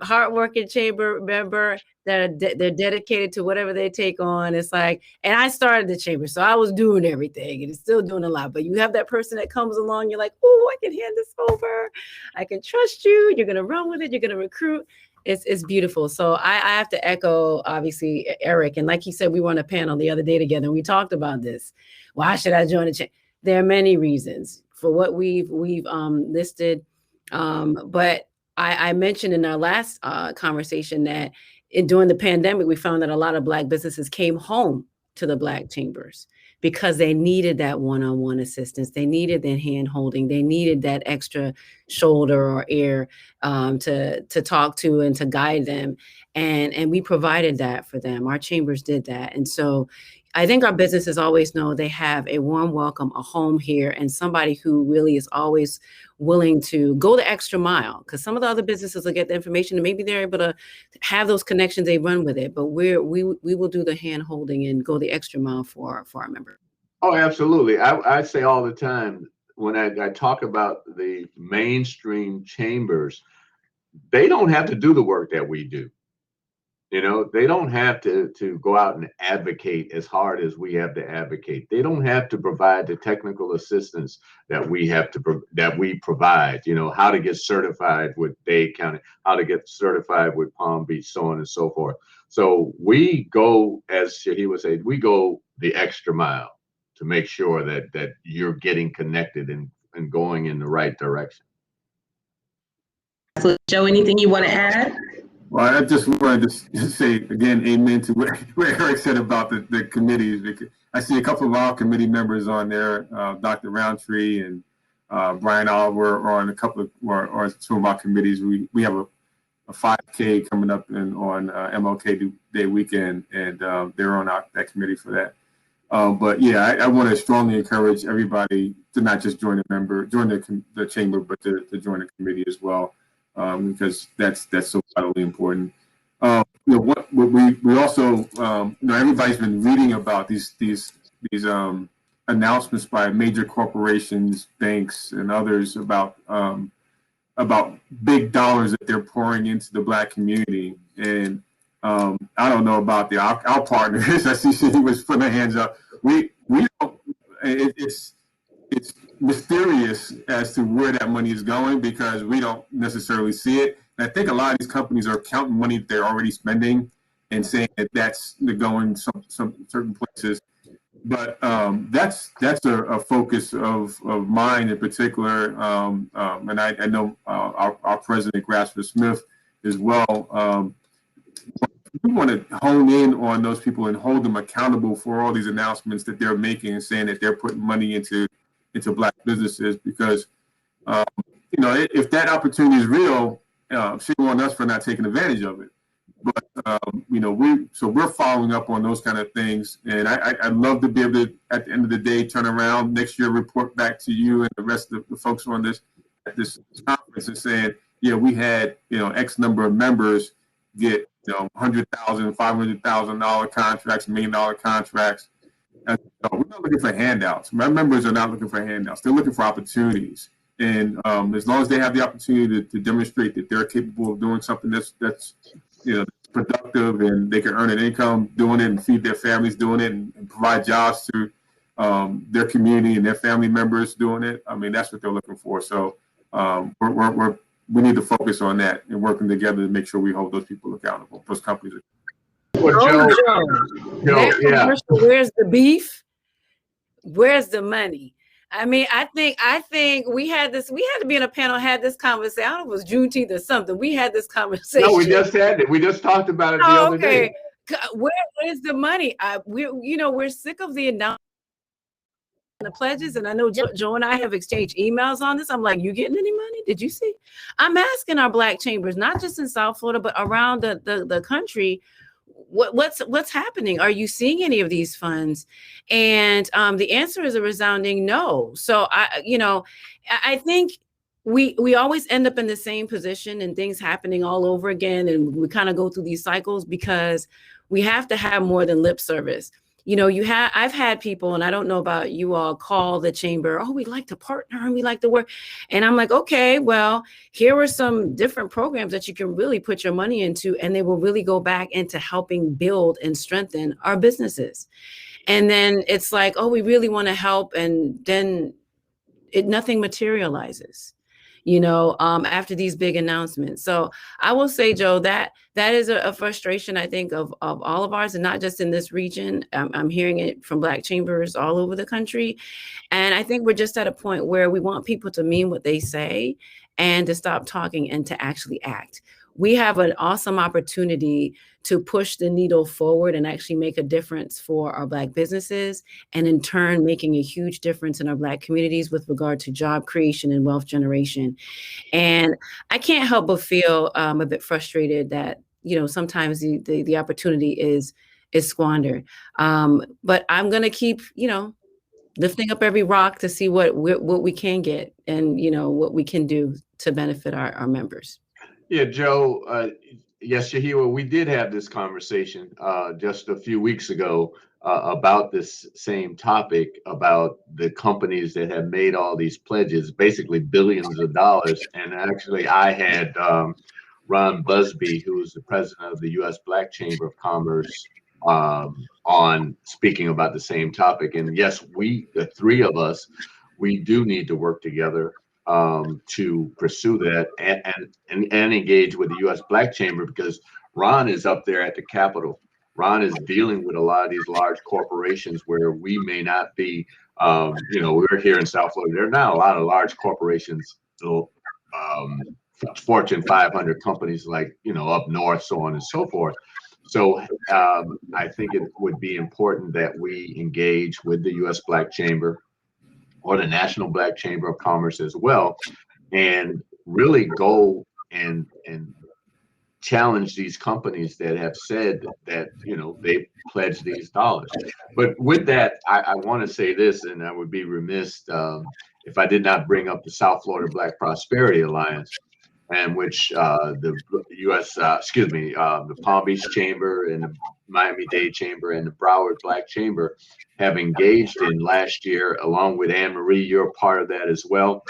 hardworking chamber member that they're dedicated to whatever they take on, it's like, and I started the chamber, so I was doing everything and it's still doing a lot. But you have that person that comes along, you're like, oh, I can hand this over. I can trust you. You're going to run with it. You're going to recruit. It's beautiful. So I have to echo, obviously, Eric. And like he said, we were on a panel the other day together and we talked about this. Why should I join a chamber? There are many reasons for what we've listed. But I mentioned in our last conversation that during the pandemic, we found that a lot of Black businesses came home to the Black chambers because they needed that one-on-one assistance. They needed that hand holding. They needed that extra shoulder or ear to talk to and to guide them. And we provided that for them. Our chambers did that. And so I think our businesses always know they have a warm welcome, a home here, and somebody who really is always willing to go the extra mile. Because some of the other businesses will get the information and maybe they're able to have those connections, they run with it. But we will do the hand holding and go the extra mile for our members. Oh, absolutely. I say all the time when I talk about the mainstream chambers, they don't have to do the work that we do. You know, they don't have to go out and advocate as hard as we have to advocate. They don't have to provide the technical assistance that we provide, you know, how to get certified with Dade County, how to get certified with Palm Beach, so on and so forth. So we go, as Shahiwa said, we go the extra mile to make sure that you're getting connected and going in the right direction. So, Joe, anything you want to add? Well, I just wanted to say again, amen to what Eric said about the committees. Because I see a couple of our committee members on there, Dr. Roundtree and Brian Oliver are on a couple of or some of our committees. We have a 5K coming up on MLK Day weekend, and they're on that committee for that. But yeah, I want to strongly encourage everybody to not just join the chamber, but to join the committee as well. Because that's so vitally important. You know, what we also, you know, everybody's been reading about these announcements by major corporations, banks, and others about big dollars that they're pouring into the Black community. And I don't know about our partners. I see she was putting her hands up. We don't. It's mysterious as to where that money is going because we don't necessarily see it. And I think a lot of these companies are counting money that they're already spending and saying that that's going some certain places. But that's a focus of mine in particular. And I know our president, Grasper Smith, as well. We want to hone in on those people and hold them accountable for all these announcements that they're making and saying that they're putting money into Black businesses because, you know, if that opportunity is real, shame on us for not taking advantage of it. But, you know, we're following up on those kind of things. And I'd love to be able to, at the end of the day, turn around next year, report back to you and the rest of the folks on this conference and saying, yeah, we had, you know, X number of members get, you know, $100,000, $500,000 contracts, $1 million contracts. So we're not looking for handouts. My members are not looking for handouts. They're looking for opportunities. And as long as they have the opportunity to demonstrate that they're capable of doing something that's productive, and they can earn an income doing it and feed their families doing it, and provide jobs to their community and their family members doing it. I mean, that's what they're looking for. So we need to focus on that and working together to make sure we hold those people accountable. Those companies. Well, Joe, yeah. Where's the beef? Where's the money? I mean, I think we had to be in a panel, had this conversation. I don't know if it was Juneteenth or something. We had this conversation. No, we just had it. We just talked about it the other day. Where's the money? We're sick of the announcement, the pledges, and I know Joe and I have exchanged emails on this. I'm like, you getting any money? Did you see? I'm asking our Black chambers, not just in South Florida, but around the country, what's happening? Are you seeing any of these funds? And the answer is a resounding no. So I think we always end up in the same position and things happening all over again, and we kind of go through these cycles because we have to have more than lip service. I've had people, and I don't know about you all, call the chamber, oh, we'd like to partner and we like to work. And I'm like, okay, well, here are some different programs that you can really put your money into, and they will really go back into helping build and strengthen our businesses. And then it's like, oh, we really want to help. And then nothing materializes, after these big announcements. So I will say, Joe, that is a frustration, I think, of all of ours, and not just in this region. I'm hearing it from Black chambers all over the country. And I think we're just at a point where we want people to mean what they say and to stop talking and to actually act. We have an awesome opportunity to push the needle forward and actually make a difference for our Black businesses, and in turn, making a huge difference in our Black communities with regard to job creation and wealth generation. And I can't help but feel a bit frustrated that, sometimes the opportunity is squandered. But I'm going to keep, lifting up every rock to see what we can get and, what we can do to benefit our members. Yeah, Joe, yes, Shahira, we did have this conversation just a few weeks ago about this same topic, about the companies that have made all these pledges, basically billions of dollars. And actually, I had Ron Busby, who is the president of the U.S. Black Chamber of Commerce, on speaking about the same topic. And yes, the three of us, we do need to work together to pursue that and engage with the U.S. Black Chamber, because Ron is up there at the Capitol. Ron is dealing with a lot of these large corporations where we may not be. We're here in South Florida. There are now a lot of large corporations, Fortune 500 companies like up north, so on and so forth. So I think it would be important that we engage with the U.S. Black Chamber or the National Black Chamber of Commerce as well, and really go and challenge these companies that have said that they pledged these dollars. But with that, I want to say this, and I would be remiss if I did not bring up the South Florida Black Prosperity Alliance, and which the Palm Beach Chamber and the Miami-Dade Chamber and the Broward Black Chamber have engaged in last year, along with Anne Marie. You're a part of that as well.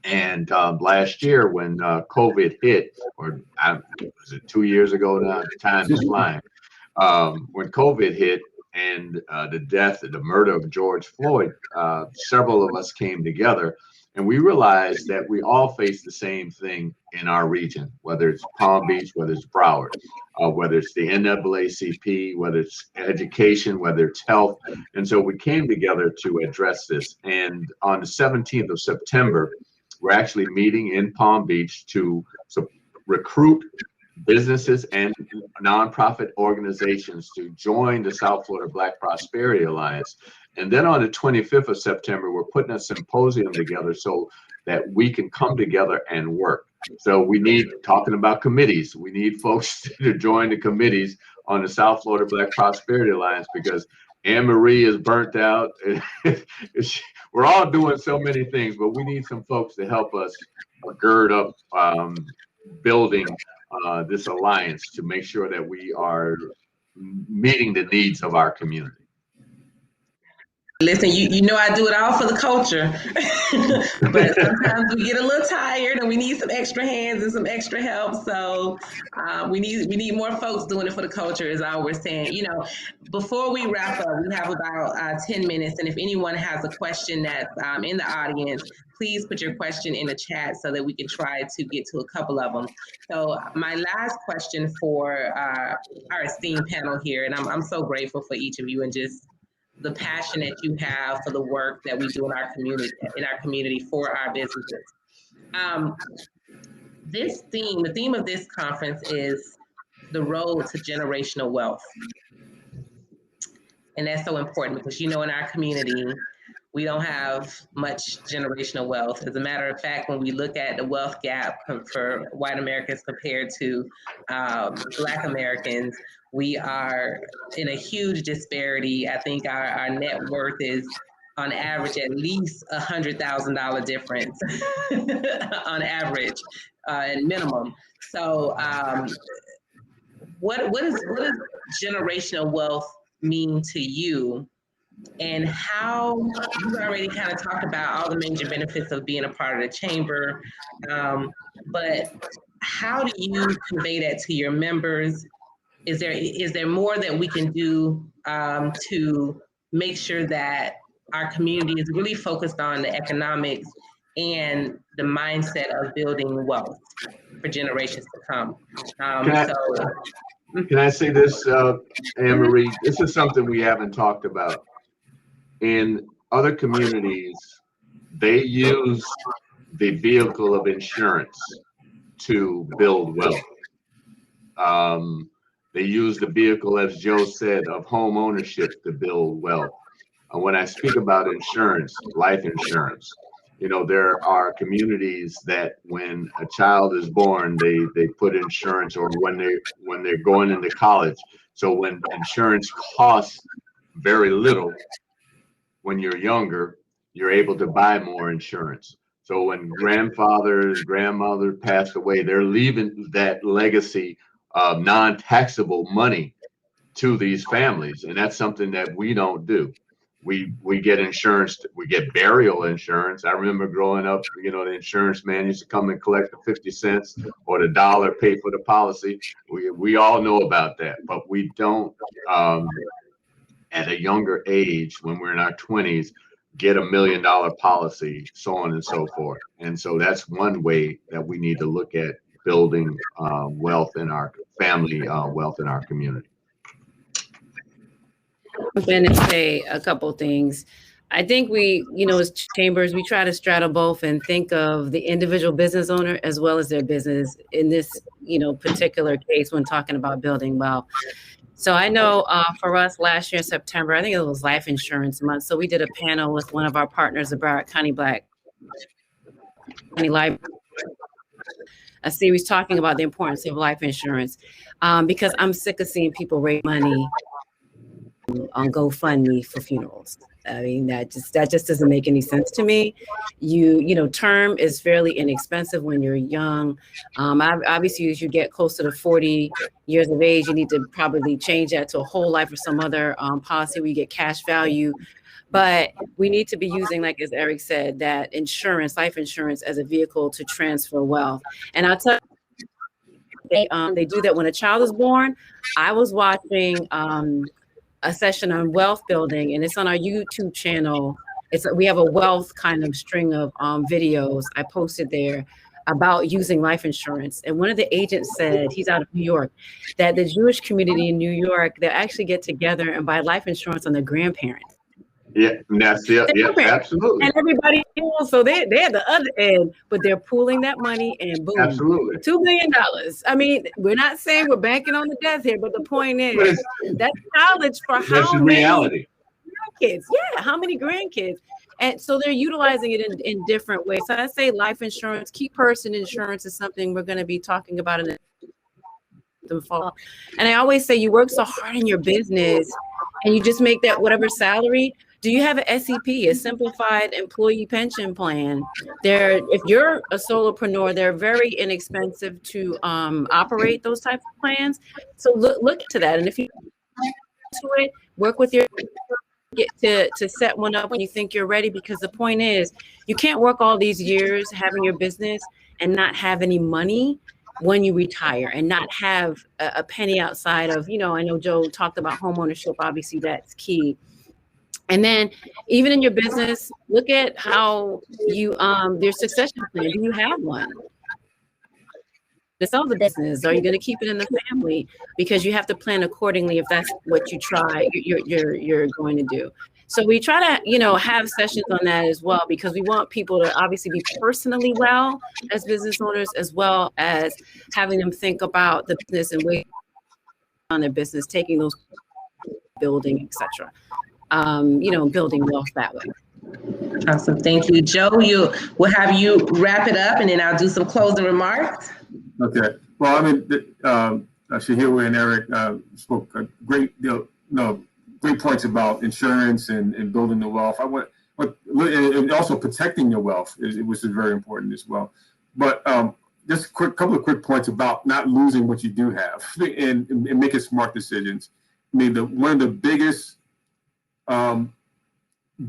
And last year, when COVID hit, or was it 2 years ago now? Time is flying. When COVID hit and the murder of George Floyd, several of us came together, and we realized that we all face the same thing in our region, whether it's Palm Beach, whether it's Broward, whether it's the NAACP, whether it's education, whether it's health. And so we came together to address this. And on the 17th of September, we're actually meeting in Palm Beach to recruit businesses and nonprofit organizations to join the South Florida Black Prosperity Alliance. And then on the 25th of September, we're putting a symposium together so that we can come together and work. So we need, talking about committees, we need folks to join the committees on the South Florida Black Prosperity Alliance, because Anne Marie is burnt out. We're all doing so many things, but we need some folks to help us gird up building this alliance to make sure that we are meeting the needs of our community. Listen, you know I do it all for the culture, but sometimes we get a little tired and we need some extra hands and some extra help. So we need more folks doing it for the culture, is all we're saying. You know, before we wrap up, we have about 10 minutes, and if anyone has a question that's in the audience, please put your question in the chat so that we can try to get to a couple of them. So my last question for our esteemed panel here, and I'm so grateful for each of you and just the passion that you have for the work that we do in our community for our businesses. The theme of this conference is the road to generational wealth. And that's so important because, you know, in our community, we don't have much generational wealth. As a matter of fact, when we look at the wealth gap for white Americans compared to Black Americans, we are in a huge disparity. I think our net worth is on average at least $100,000 difference on average and minimum. So what does generational wealth mean to you? And how you already kind of talked about all the major benefits of being a part of the chamber, but how do you convey that to your members? Is there more that we can do to make sure that our community is really focused on the economics and the mindset of building wealth for generations to come? Can I say this, Anne Marie? This is something we haven't talked about. In other communities, they use the vehicle of insurance to build wealth. They use the vehicle, as Joe said, of home ownership to build wealth. When I speak about insurance, life insurance, you know, there are communities that when a child is born, they put insurance, or when they're going into college. So when insurance costs very little, when you're younger, you're able to buy more insurance. So when grandfathers, grandmother passed away, they're leaving that legacy of non-taxable money to these families. And that's something that we don't do. We get insurance, we get burial insurance. I remember growing up, you know, the insurance man used to come and collect the 50 cents or the dollar, pay for the policy. We all know about that, but we don't, at a younger age, when we're in our 20s, get $1 million policy, so on and so forth. And so that's one way that we need to look at building wealth in our family, wealth in our community. I'm going to say a couple things. I think we, you know, as chambers, we try to straddle both and think of the individual business owner as well as their business in this, you know, particular case when talking about building wealth. So I know for us last year in September, I think it was Life Insurance Month. So we did a panel with one of our partners, the Broward County Black County Library, a series talking about the importance of life insurance, because I'm sick of seeing people raise money on GoFundMe for funerals. I mean, that just doesn't make any sense to me. You know, term is fairly inexpensive when you're young. Obviously, as you get closer to 40 years of age, you need to probably change that to a whole life or some other policy where you get cash value. But we need to be using, like as Eric said, that insurance, life insurance, as a vehicle to transfer wealth. And I'll tell you, they do that when a child is born. I was watching a session on wealth building, and it's on our YouTube channel. We have a wealth kind of string of videos I posted there about using life insurance. And one of the agents said, he's out of New York, that the Jewish community in New York, they actually get together and buy life insurance on their grandparents. Yeah, that's it. Yeah, absolutely. And everybody else, so they're the other end, but they're pooling that money and boom, absolutely. $2 million. I mean, we're not saying we're banking on the death here, but the point is that's knowledge for how many reality. Grandkids. Yeah, how many grandkids? And so they're utilizing it in different ways. So I say life insurance, key person insurance is something we're going to be talking about in the fall. And I always say you work so hard in your business and you just make that whatever salary. Do you have an SEP, a simplified employee pension plan? If you're a solopreneur, they're very inexpensive to operate those types of plans. So look to that. And if you do it, work with your to set one up when you think you're ready, because the point is you can't work all these years having your business and not have any money when you retire, and not have a penny outside of, I know Joe talked about home ownership. Obviously that's key. And then even in your business, look at how you, there's succession plan. Do you have one? To sell the business? Are you going to keep it in the family? Because you have to plan accordingly if that's what you're going to do. So we try to, have sessions on that as well, because we want people to obviously be personally well as business owners, as well as having them think about the business and way on their business, taking those building, etc. Building wealth that way. Awesome. Thank you. Joe, we'll have you wrap it up, and then I'll do some closing remarks. Okay. Well, I mean, Shahira and Eric spoke a great points about insurance and building the wealth. And also protecting your wealth, which is very important as well. But just a couple of quick points about not losing what you do have and making smart decisions. I mean, one of the biggest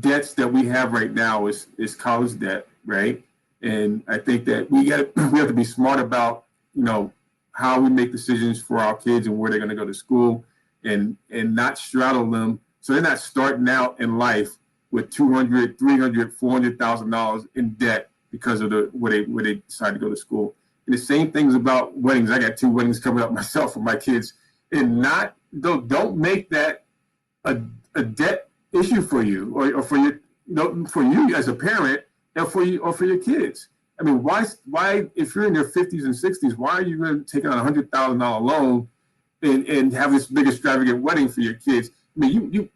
debts that we have right now is college debt, right? And I think that we have to be smart about, how we make decisions for our kids and where they're going to go to school, and not straddle them, so they're not starting out in life with $200,000, $300,000, $400,000 in debt because of where they decide to go to school. And the same things about weddings. I got 2 weddings coming up myself for my kids, and don't make that a debt issue for you or for your for you as a parent, or for your kids. I mean, why if you're in your 50s and 60s, why are you going to take out a $100,000 loan and have this big extravagant wedding for your kids? I mean, you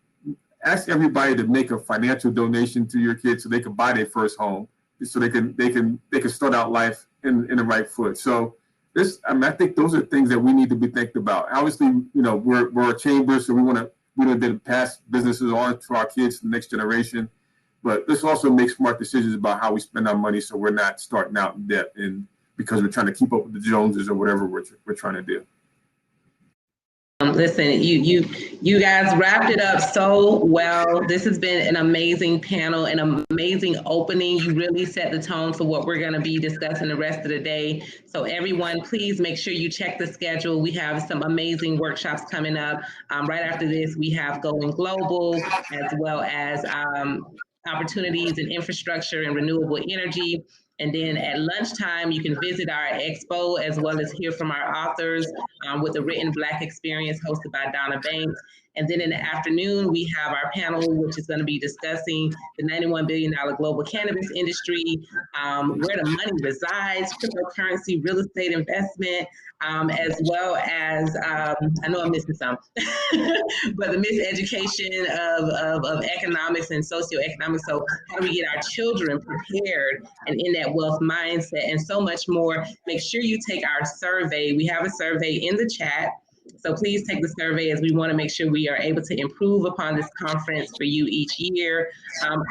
ask everybody to make a financial donation to your kids so they can buy their first home, so they can start out life in the right foot. So I think those are things that we need to be thinking about. Obviously, we're a chamber, so we want to pass businesses on to our kids, the next generation. But this also makes smart decisions about how we spend our money, so we're not starting out in debt because we're trying to keep up with the Joneses or whatever we're trying to do. Listen, you guys wrapped it up so well. This has been an amazing panel, an amazing opening. You really set the tone for what we're going to be discussing the rest of the day. So everyone, please make sure you check the schedule. We have some amazing workshops coming up. Right after this, we have Going Global, as well as opportunities in infrastructure and renewable energy. And then at lunchtime, you can visit our expo, as well as hear from our authors with the Written Black Experience hosted by Donna Banks. And then in the afternoon, we have our panel, which is going to be discussing the $91 billion global cannabis industry, where the money resides, cryptocurrency, real estate investment, as well as, I know I'm missing some, but the miseducation of economics and socioeconomics. So how do we get our children prepared and in that wealth mindset, and so much more. Make sure you take our survey. We have a survey in the chat. So please take the survey, as we want to make sure we are able to improve upon this conference for you each year.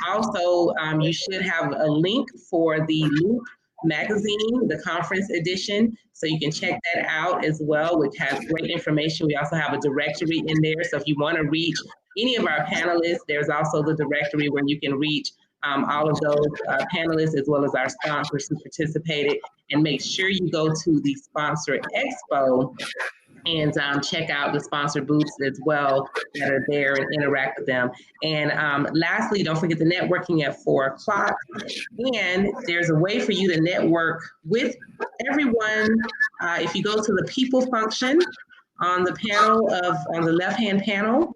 Also, you should have a link for the Loop magazine, the conference edition. So you can check that out as well, which has great information. We also have a directory in there. So if you want to reach any of our panelists, there's also the directory where you can reach all of those panelists, as well as our sponsors who participated. And make sure you go to the Sponsor Expo and check out the sponsor booths as well that are there, and interact with them. And lastly, don't forget the networking at 4 o'clock. And there's a way for you to network with everyone. If you go to the people function on the panel on the left-hand panel,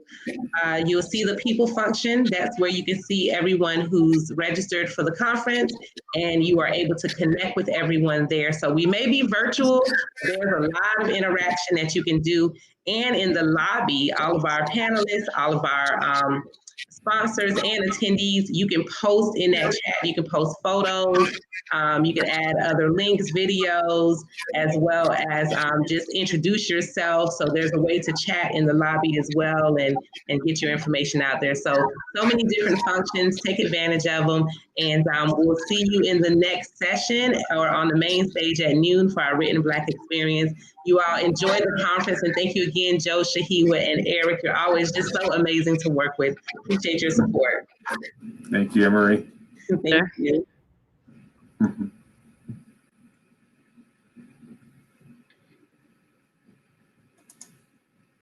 you'll see the people function. That's where you can see everyone who's registered for the conference, and you are able to connect with everyone there. So we may be virtual. There's a lot of interaction that you can do. And in the lobby, all of our panelists, all of our sponsors and attendees, you can post in that chat. You can post photos. You can add other links, videos, as well as just introduce yourself. So there's a way to chat in the lobby as well, and get your information out there. So many different functions. Take advantage of them. And we'll see you in the next session or on the main stage at noon for our Written Black Experience. You all enjoy the conference, and thank you again, Joe, Shahiwa, and Eric. You're always just so amazing to work with. Appreciate your support. Thank you, Emery. Thank you.